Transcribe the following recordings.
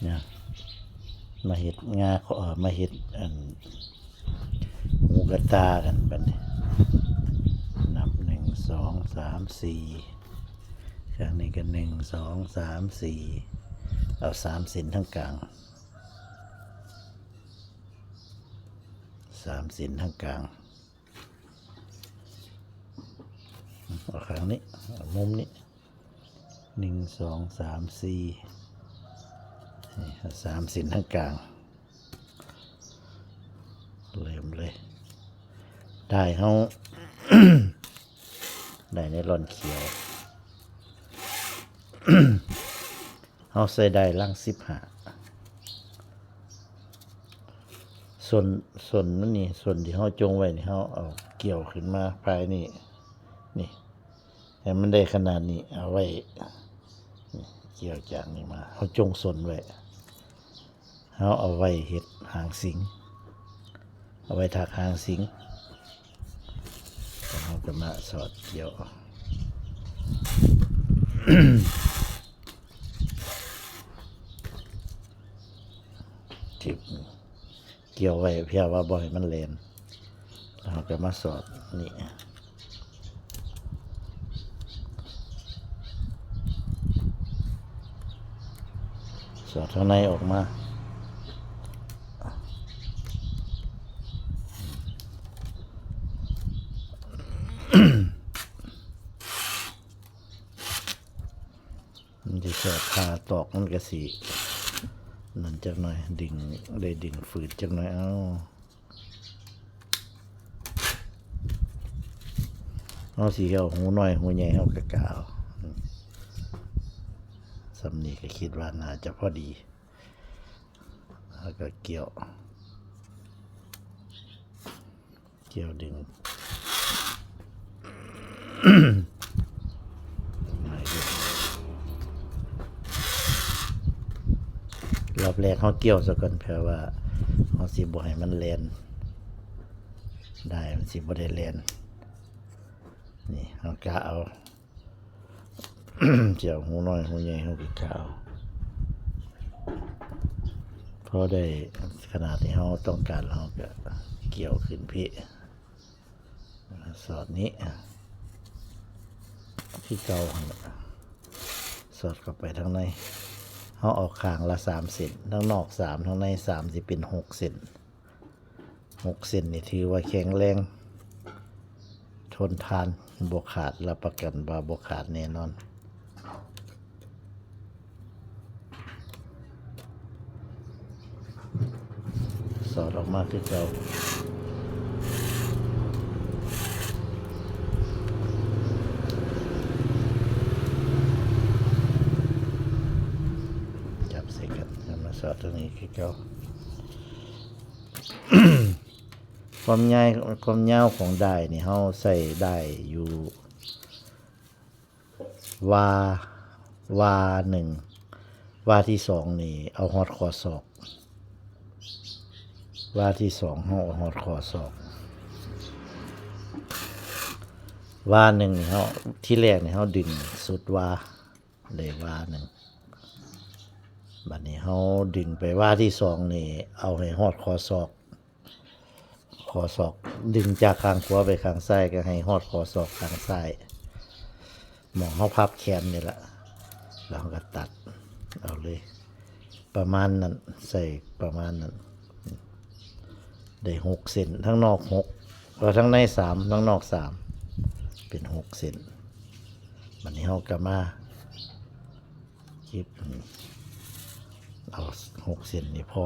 เนี่ยมาเห็ดงามาเห็ดหมูกระตากันบัดนี้นับ1 2 3 4จากนี้ก็1 2 3 4เอา3 เส้นทั้งกลาง3 เส้นทั้งกลางเอาข้างนี้มุมนี้1 2 3 4 3 เส้นทั้งกลางเริ่มเลยได้เขา ได้ในร่อนเขียว เขาใส่ได้ล่าง15ส่วนนั่นนี่ส่วนที่เขาจงไว้นี่เขาเอาเกี่ยวขึ้นมาภายนี่แต่มันได้ขนาดนี้เอาไว้เกี่ยวจากนี้มาเขาจงส่วนไว้เขาเอาไว้เห็ดหางสิงเอาไว้ถักหางสิงเขาจะมาสอดเกี่ยวทิบเกี่ยวไว้เพื่อว่าบ่ให้มันแหลมแล้วเราจะมาสอดนี่สอดข้างในออกมามันจะสอดขาตอกมันก็สีนั่นจักหน่อยดิ่งได้ดิ่งฝืดจักหน่อยเอาสีเอาหูน้อยหูใหญ่เอากะกาวสำนีก็คิดว่าน่าจะพอดีแล้วก็เกี่ยวดึงรอบแรกเขาเกี่ยวซะก่อนเพื่อว่าเขาสิบ่ให้มันแลนได้มันสิบ่ได้แลนนี่เขากะเอา เกี่ยวหูน้อยหูใหญ่เขากะเอาพอได้ขนาดที่เขาต้องการเราก็เกี่ยวขึ้นพี่สอดนี้ที่เก่าสอดเข้าไปทั้งในเขาออกข้างละ3 เซนทั้งนอก3ทั้งใน3สิเป็น6 เซน6 เซนนี่ถือว่าแข็งแรงทนทานบ่ขาดรับประกันว่าบ่ขาดแน่นอนสอดออกมาคือเก่าจับใส่กันมาสอดตรงนี้คือเก่า ความยาวของได้นี่เขาใส่ได้อยู่วา1วาที่2นี่เอาฮอดคอศอกวาที่2เขาเอาฮอดคอศอกวา1นี่เขาที่แรกนี่เขาดึงสุดวาได้วา1บัดนี้เขาดึงไปวาที่2นี่เอาให้ฮอดคอศอกดึงจากข้างขวาไปข้างซ้ายก็ให้ฮอดคอศอกข้างซ้ายหมองเขาพับแขนนี่แหละแล้วก็ตัดเอาเลยประมาณนั้นใส่ประมาณนั้นได้6 เซนทั้งนอก6แล้วทั้งใน3ทั้งนอก3เป็น6 เซนบัดนี้เขาก็มาคิดเอา6 เซนนี่พอ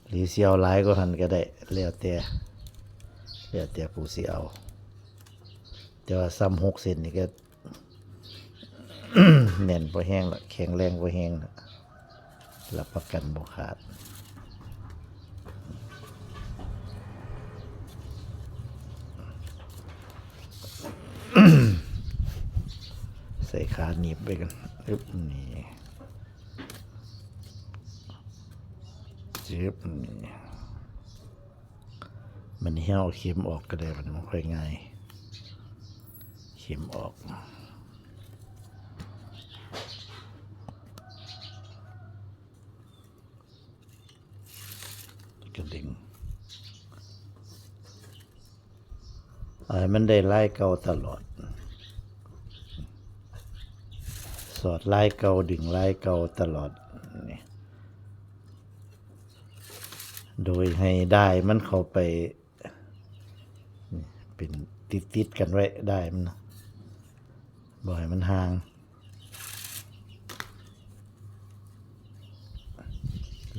หรือเสียวหลายก็หันก็ได้แล้วแต่ผู้สิเอาแต่ว่าซ้ำ6 เซนนี่ก็ แน่นบ่แห้งละแข็งแรงบ่แห้งละรับประกันบ่ขาดใส่ขาหนีบไปกันนี่จึ๊บนี่มันเหี่ยวเข็มออกก็ได้มันค่อยง่ายเข็มออก กระดิ่งให้มันได้ลายเก่าตลอดสอดลายเก่าดึงลายเก่าตลอดนี่โดยให้ได้มันเข้าไปเป็นติดกันไว้ได้มันนะบ่ให้มันห่าง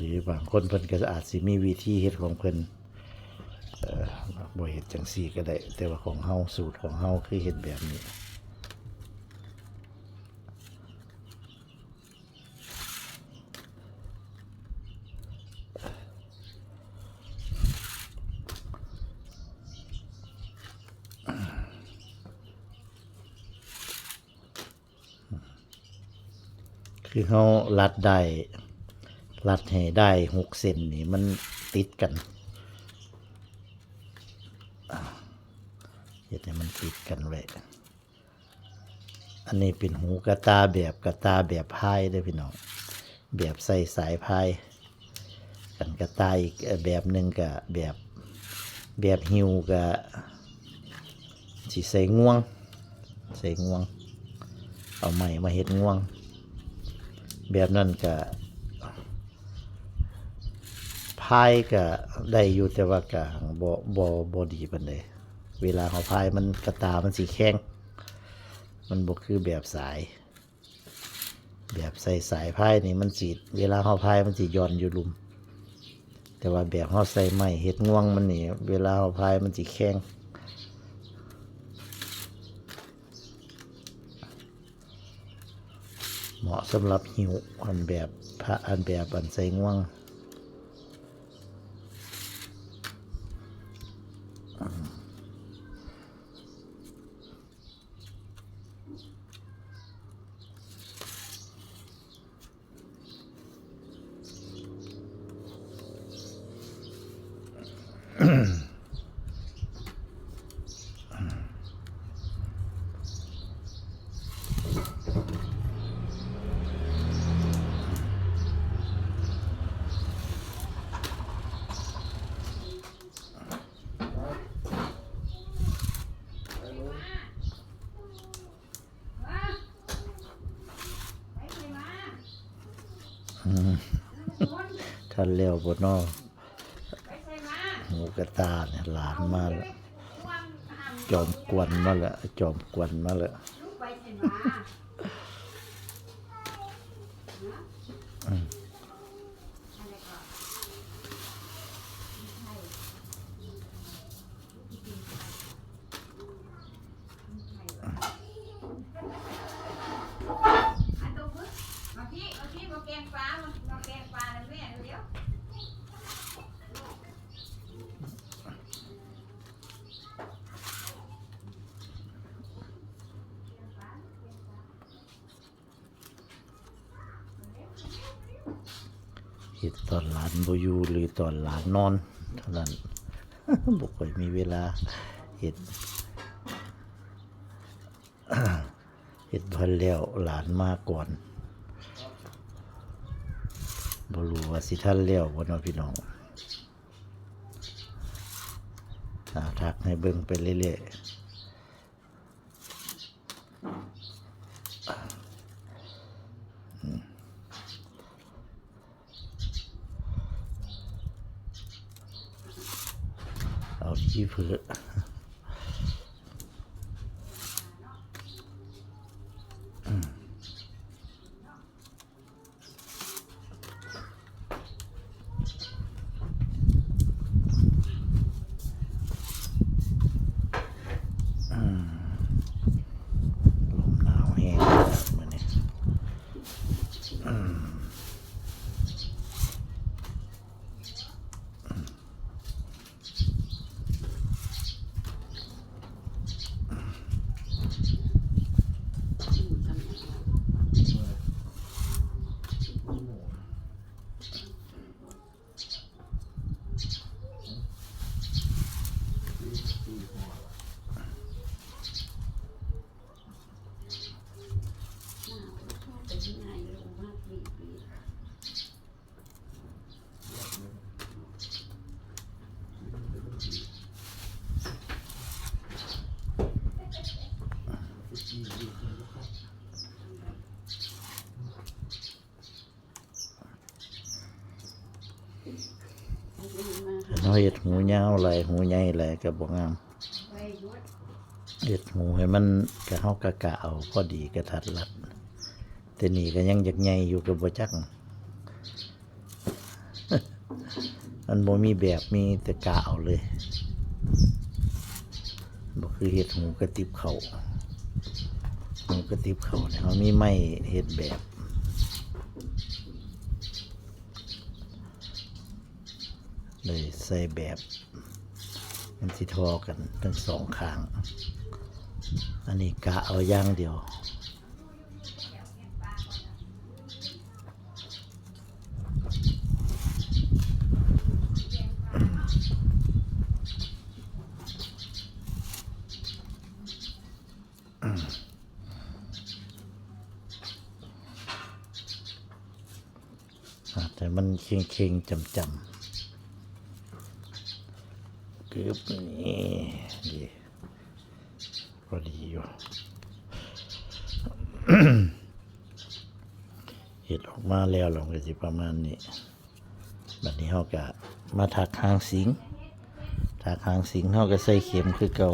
หรือบางคนเพิ่นก็อาจสิมีวิธีเฮ็ดของเพิ่นบ่เฮ็ดจังซี่ก็ได้แต่ว่าของเฮาสูตรของเฮาคือเฮ็ดแบบนี้คือเฮารัดได้รัดให้ได้6 เซนนี่มันติดกันเฮ็ดให้มันติดกันไว้อันนี้เป็นหูกระตาแบบพายเด้อพี่น้องแบบใส่สายพายกันกระตาอีกแบบหนึ่งก็แบบหิวก็สิใส่ง่วงเอาไม้มาเฮ็ดง่วงแบบนั้นก็พายก็ได้อยู่แต่ว่าก็บ่ดีปานใดเวลาเขาพายมันกระตามันสิแข็งมันบ่คือแบบสายแบบใส่สายพายนี่มันสิเวลาเขาพายมันสิย่อนอยู่ลุมแต่ว่าแบบเขาใส่ไม้เฮ็ดง่วงมันนี่เวลาเขาพายมันสิแข็งเหมาะสำหรับหิวอันแบบอันใส่ง่วงท่านเลี้ยวบนนอหูกระตาเนี่ยหลานมาแล้วจอมกวนมาแล้วเฮ็ดตอนหลานบ่อยู่หรือตอนหลานนอนเท่านั้น บ่ค่อยมีเวลาเฮ็ด เฮ็ดพันแล้วหลานมาก่อนบ่รู้ว่าสิทันแล้วบ่เนาะพี่น้องทักให้เบิ่งไปเรื่อยๆเอาที่เพื่อลมหนาวแห้งมื้อนี้ เราเฮ็ดหูยาวไหลหูใหญ่ไหลก็บ่งามเฮ็ดหูให้มันกะเฮากะเอาพอดีกระทัดรัดแต่นี่ก็ยังอยากใหญ่อยู่ก็บ่จัก มันบ่มีแบบมีแต่กะเอาเลยบ่คือเฮ็ดหูกระติบเข้าหูกระติบเข้าเนี่ยเฮามีไม้เฮ็ดแบบเลยใส่แบบมันสิทอกันทั้งสองข้าง อันนี้กะเอาอย่างเดียวแต่มันเค็งๆจำๆกึบนี่ดีพอดีอยู่ เห็ดออกมาแล้วลองก็สิประมาณนี้บัดนี้เฮาก็มาถักหางสิงถักหางสิงเฮาก็ใส่เข็มคือเก่า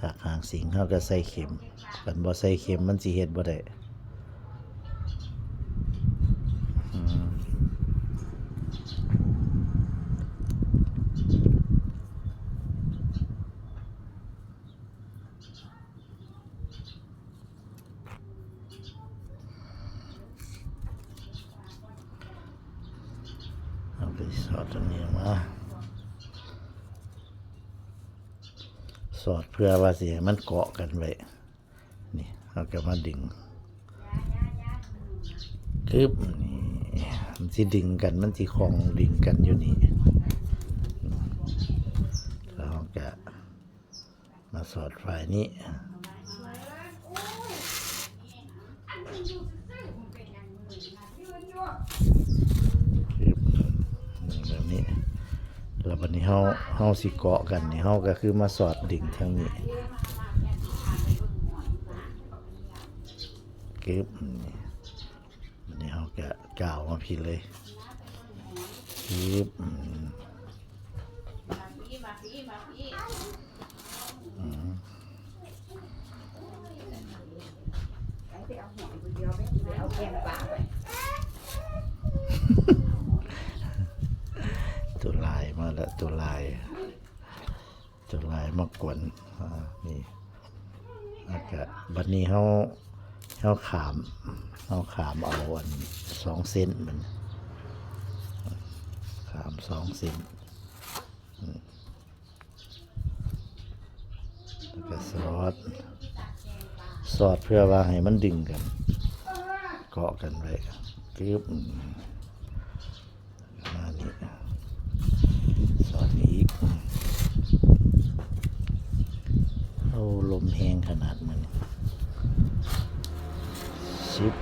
ถักหางสิงเฮาก็ใส่เข็มคันบ่ใส่เข็มมันสิเฮ็ดบ่ได้เอาไปสอดตรงนี้มาสอดเพื่อว่าสิให้มันเกาะกันไว้นี่เราก็มาดึงกึบนี่มันสิดึงกันมันสิคล้องดึงกันอยู่นี่เราก็มาสอดฝ่ายนี้แบบนี้แล้วบัดนี้เฮาสิเกาะกันนี่เฮาก็คือมาสอดดึงทางนี้กึบบัดนี้เฮาก็กาวมาพี่เลยกึบตัวลายมาแล้วตัวลายมากวนนี่แล้วก็บัดนี้เฮาขามเอาอัน2 เซนมันขาม2 เซนแล้วก็สอดเพื่อว่าให้มันดึงกันเกาะกันไว้กึบมานี่สอดอีกเอาลมแห้งขนาดมันชิบ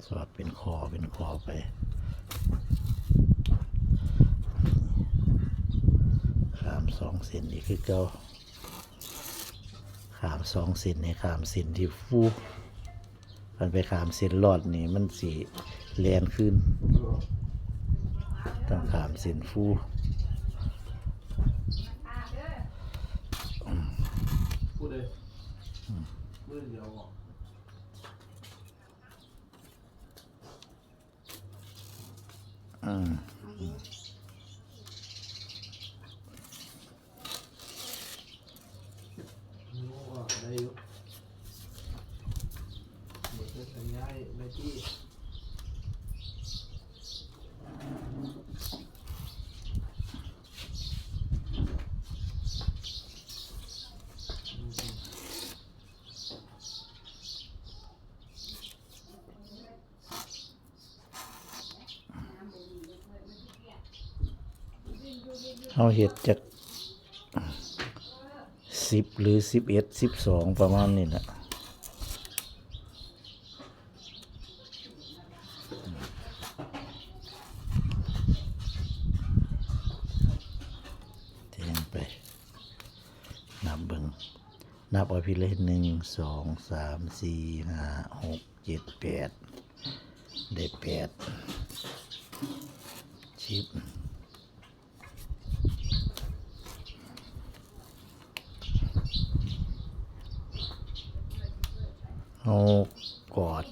สอดเป็นคอไปขาม2 เซนนี่คือเก่าขาม2 เซนในขามเซนที่ฟูมันไปขามเซนรอดนี่มันสีแลนขึ้นต้องขามเซนฟูพูดเลยมือเดียวได้อยู่หมดเลยสัญญาในที่เอาเห็ดจาก10 หรือ 11 12ประมาณนี้นะแทงไปนับเบิ่ง นับเอาพี่เลย1 2 3 4 5 6 7 8ได้8ชิปเอากอด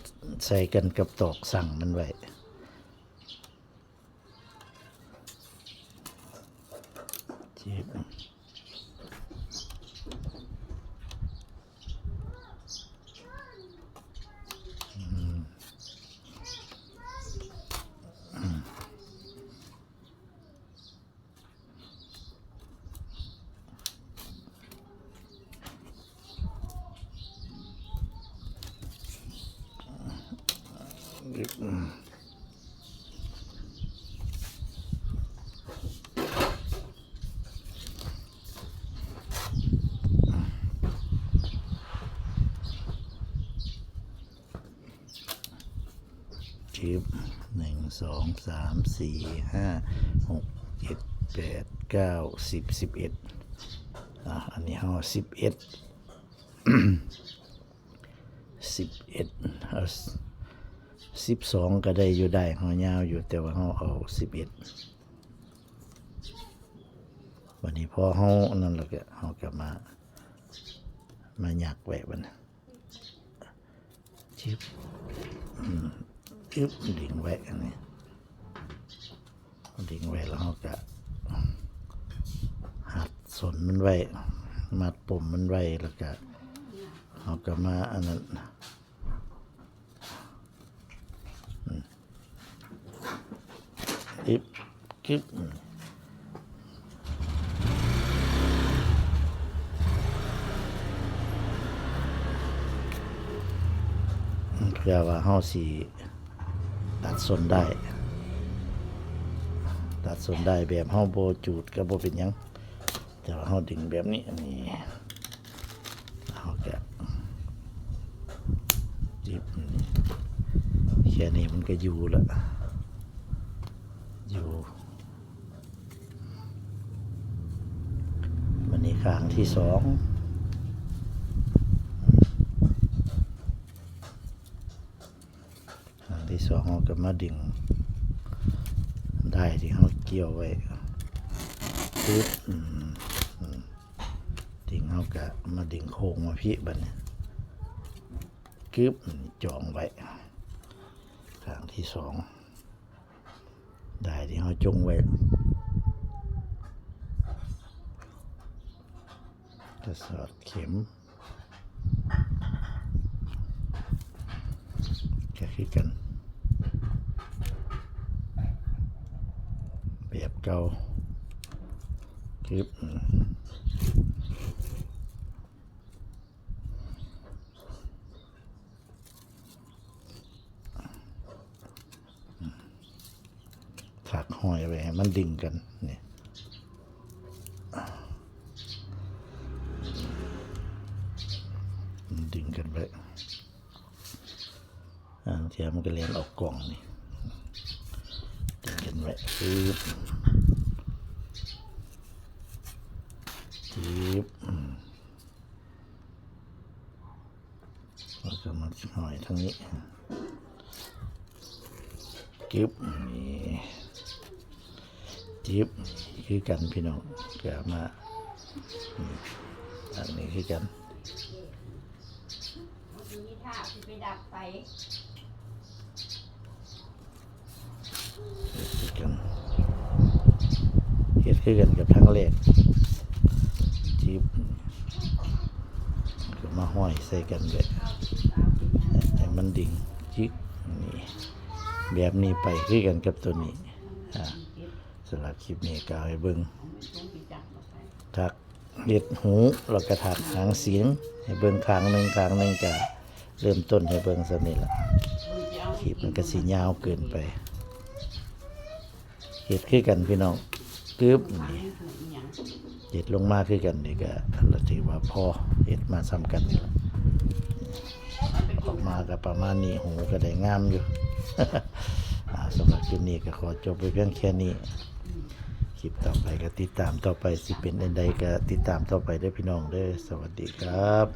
ใส่กันกับตอกสั่งมันไว้ชิปชิป1 2 3 4 5 6 7 8 9 10 11อันนี้เอา11 11เอา12ก็ได้อยู่ได้เฮายาวอยู่แต่ว่าเฮาเอา11วันนี้พอเฮานั่นแล้วก็เฮาก็มาหยักไว้บัดนี้ชิปดิ่งไว้อันนี้ดิ่งไว้แล้วเฮาก็หัดสนมันไว้มัดปุ่มมันไว้แล้วก็เฮาก็มาอันนั้นกึบเพื่อว่าเฮาสิตัดส้นได้แบบเฮาบ่จูดก็บ่เป็นหยังแต่ว่าเฮาดึงแบบนี้อันนี้เฮาก็จิบแค่นี้มันก็อยู่ละอยู่วันนี้ข้างที่2เราก็มาดึงได้ที่เขาเกี่ยวไว้ปึ๊บดึงเขาก็มาดึงโค้งมาพี่บัดนี้กึบจองไว้ข้างที่2ได้ที่เขาจงไว้จะสอดเข็มแค่คือกันแบบเก่าคลิปถักห้อยไว้ให้มันดึงกันนี่ดึงกันไปเทียมมันก็เลียนออกกล่องนี่ดึงกันไว้ปึ๊บแล้วก็มาห้อยทั้งนี้กึบนี่จิ๊บคือกันพี่น้องเกิดมาอันนี้คือกันมีท่าไปดับไฟเฮ็ดคือกันกับทั้งแรกจิ๊บก็มาห้อยใส่กันเลยให้มันดิ่งจิ๊กนี่แบบนี้ไปคือกันกับตัวนี้สำหรับคลิปนี้ก็ให้เบิ่งถักเล็ดหูแล้วก็ถักหางเสียงให้เบิ่งข้างหนึ่งก็เริ่มต้นให้เบิ่งสักนิดละคลิปมันก็สิยาวเกินไปเฮ็ดคือกันพี่น้องกึบนี่เฮ็ดลงมาคือกันนี่ก็เราถือว่าพอเฮ็ดมาซ้ำกันนี่ละออกมาก็ประมาณนี้หูก็ได้งามอยู่สำหรับคลิปนี้ก็ขอจบไปเพียงแค่นี้ค คลิปต่อไปก็ติดตามต่อไปสิเป็นอันใดก็ติดตามต่อไปเด้อพี่น้องเด้อสวัสดีครับ